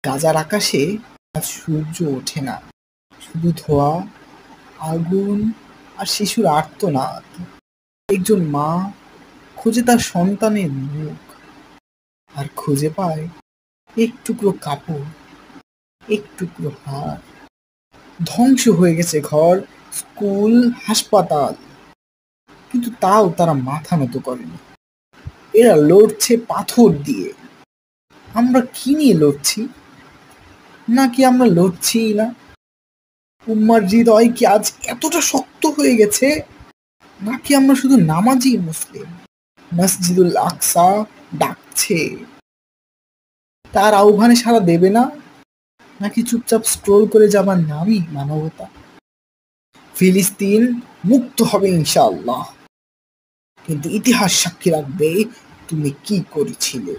গাজার আকাশে আজ সূর্য ওঠে না, শুধু ধোঁয়া, আগুন আর শিশুর আর্তনাদ। একজন মা খোঁজে তার সন্তানের মুখ, আর খুঁজে পায় এক টুকরো কাপড়, এক টুকরো হাড়। ধ্বংস হয়ে গেছে ঘর, স্কুল, হাসপাতাল, কিন্তু তাও তারা মাথা নত করেনি। এরা লড়ছে পাথর দিয়ে। আমরা কি নিয়ে লড়ছি? নাকি আমরা লড়ছি না? উম্মার হৃদয় কি আজ এতটা শক্ত হয়ে গেছে? নাকি আমরা শুধু নামাজি মুসলিম? মসজিদুল আকসা ডাকছে, তার আহ্বানে সাড়া দেবে না? নাকি চুপচাপ স্ক্রোল করে যাবার নামই মানবতা? ফিলিস্তিন মুক্ত হবে ইনশাআল্লাহ, কিন্তু ইতিহাস সাক্ষী রাখবে তুমি কি করেছিলে।